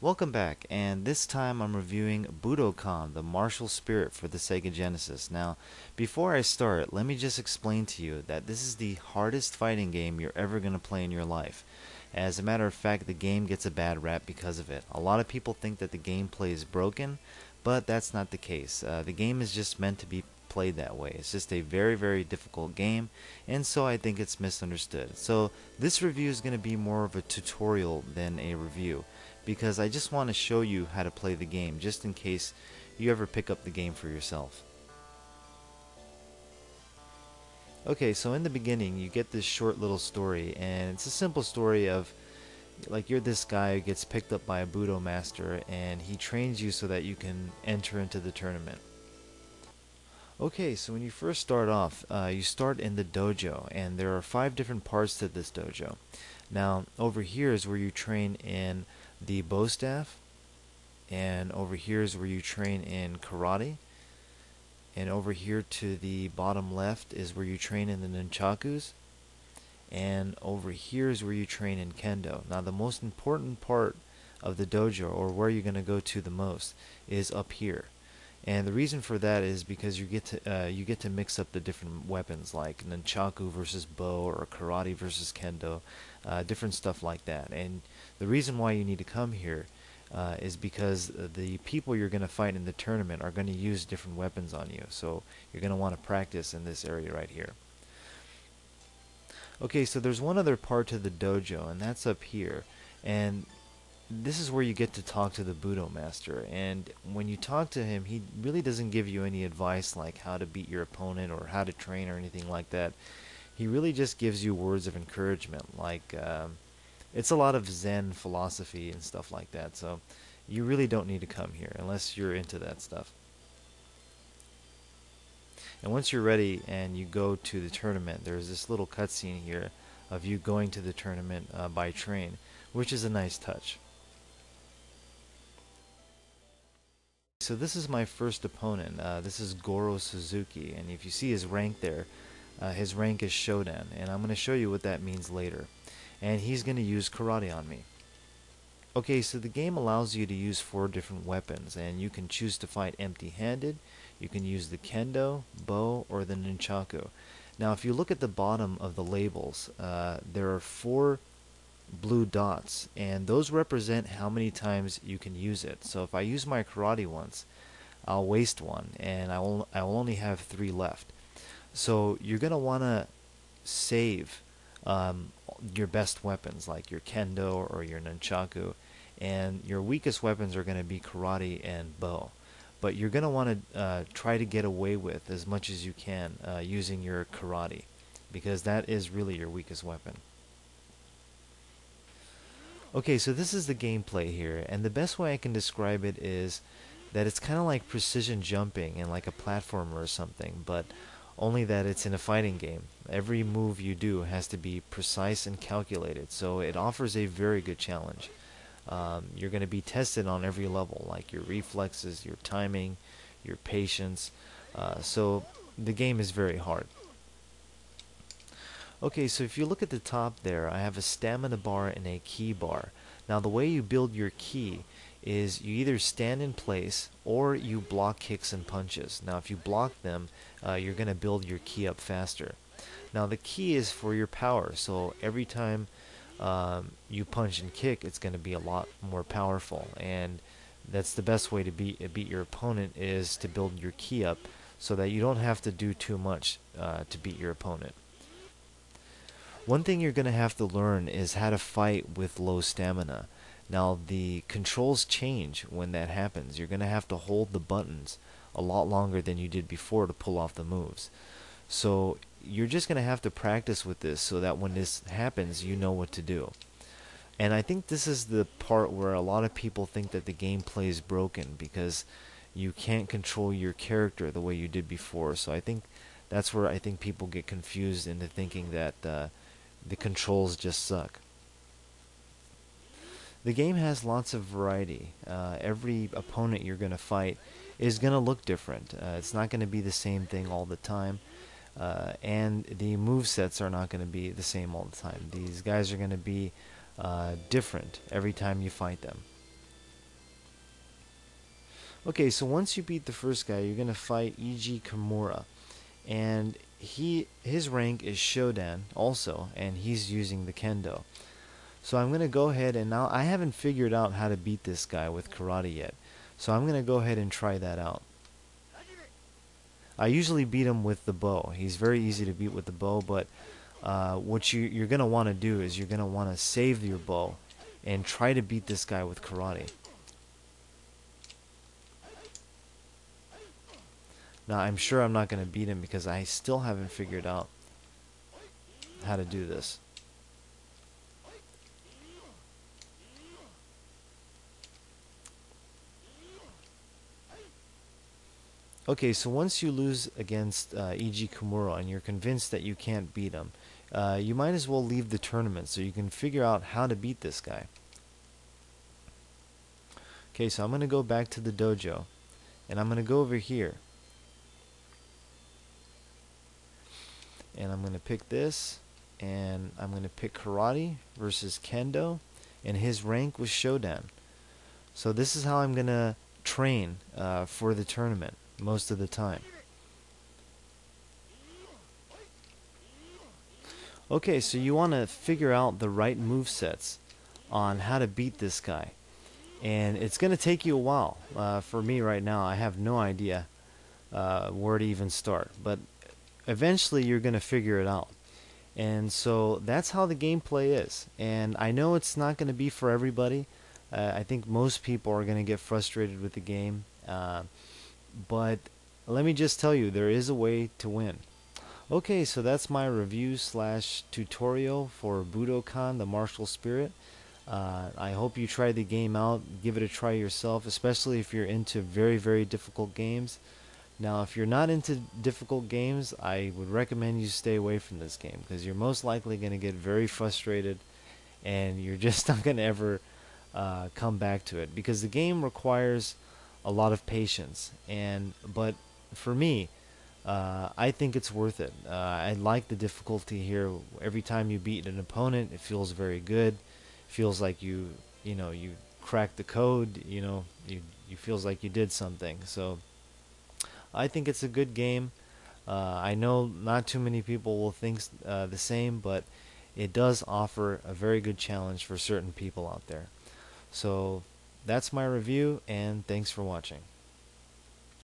Welcome back, and this time I'm reviewing Budo-Con, the martial spirit for the Sega Genesis. Now, before I start, let me just explain to you that this is the hardest fighting game you're ever going to play in your life. As a matter of fact, the game gets a bad rap because of it. A lot of people think that the gameplay is broken, but that's not the case. The game is just meant to be played that way. It's just a very, very difficult game, and so I think it's misunderstood. So this review is going to be more of a tutorial than a review, because I just want to show you how to play the game, just in case you ever pick up the game for yourself. Okay, so in the beginning you get this short little story, and it's a simple story of, like, you're this guy who gets picked up by a Budo master, and he trains you so that you can enter into the tournament. Okay, so when you first start off, you start in the dojo, and there are 5 different parts to this dojo. Now, over here is where you train in the bow staff, and over here is where you train in karate, and over here to the bottom left is where you train in the nunchakus, and over here is where you train in kendo. Now, the most important part of the dojo, or where you're going to go to the most, is up here. And the reason for that is because you get to mix up the different weapons, like nunchaku versus bow, or karate versus kendo, different stuff like that. And the reason why you need to come here is because the people you're going to fight in the tournament are going to use different weapons on you. So you're going to want to practice in this area right here. Okay, so there's one other part to the dojo, and that's up here. And this is where you get to talk to the Budo master, and when you talk to him, he really doesn't give you any advice like how to beat your opponent or how to train or anything like that. He really just gives you words of encouragement, like it's a lot of Zen philosophy and stuff like that, so you really don't need to come here unless you're into that stuff. And once you're ready and you go to the tournament, there's this little cutscene here of you going to the tournament by train, which is a nice touch. So this is my first opponent. This is Goro Suzuki, and if you see his rank there, his rank is Shodan, and I'm going to show you what that means later. And he's going to use karate on me. Okay, so the game allows you to use 4 different weapons, and you can choose to fight empty-handed. You can use the kendo, bow, or the nunchaku. Now, if you look at the bottom of the labels, there are 4 blue dots, and those represent how many times you can use it. So if I use my karate once, I'll waste 1, and I will only have 3 left. So you're going to want to save your best weapons, like your kendo or your nunchaku, and your weakest weapons are going to be karate and bow. But you're going to want to try to get away with as much as you can using your karate, because that is really your weakest weapon. Okay, so this is the gameplay here, and the best way I can describe it is that it's kind of like precision jumping and like a platformer or something, but only that it's in a fighting game. Every move you do has to be precise and calculated, so it offers a very good challenge. You're going to be tested on every level, like your reflexes, your timing, your patience, so the game is very hard. Okay, so if you look at the top there, I have a stamina bar and a key bar. Now the way you build your key is you either stand in place or you block kicks and punches. Now if you block them, you're going to build your key up faster. Now the key is for your power, so every time you punch and kick, it's going to be a lot more powerful, and that's the best way to beat your opponent, is to build your key up so that you don't have to do too much to beat your opponent. One thing you're going to have to learn is how to fight with low stamina. Now the controls change when that happens. You're going to have to hold the buttons a lot longer than you did before to pull off the moves. So you're just going to have to practice with this so that when this happens, you know what to do. And I think this is the part where a lot of people think that the gameplay is broken because you can't control your character the way you did before. So I think that's where I think people get confused into thinking that the controls just suck. The game has lots of variety. Every opponent you're going to fight is going to look different. It's not going to be the same thing all the time. And the movesets are not going to be the same all the time. These guys are going to be different every time you fight them. Okay, so once you beat the first guy, you're gonna fight E.G. Kimura, and his rank is Shodan also, and he's using the Kendo. So I'm gonna go ahead and now I haven't figured out how to beat this guy with karate yet, so I'm gonna go ahead and try that out. I usually beat him with the bow. He's very easy to beat with the bow, but what you're gonna want to do is you're gonna want to save your bow and try to beat this guy with karate. Now I'm sure I'm not gonna beat him because I still haven't figured out how to do this. Okay, so once you lose against E.G. Kimura and you're convinced that you can't beat him, you might as well leave the tournament so you can figure out how to beat this guy. Okay, so I'm going to go back to the dojo, and I'm going to go over here. And I'm going to pick this, and I'm going to pick Karate versus Kendo, and his rank was Shodan. So this is how I'm going to train for the tournament most of the time. Okay, so you want to figure out the right movesets on how to beat this guy. And it's going to take you a while. For me right now, I have no idea where to even start. But eventually you're going to figure it out. And so that's how the gameplay is. And I know it's not going to be for everybody. I think most people are going to get frustrated with the game. But let me just tell you, there is a way to win. Okay, so that's my review slash tutorial for Budo-Con, the martial spirit. I hope you try the game out, give it a try yourself, especially if you're into very, very difficult games. Now, if you're not into difficult games, I would recommend you stay away from this game because you're most likely going to get very frustrated and you're just not going to ever come back to it because the game requires a lot of patience. But for me, I think it's worth it. I like the difficulty here. Every time you beat an opponent, it feels very good. Feels like you cracked the code. You feels like you did something. So I think it's a good game. I know not too many people will think the same, but it does offer a very good challenge for certain people out there. So that's my review, and thanks for watching.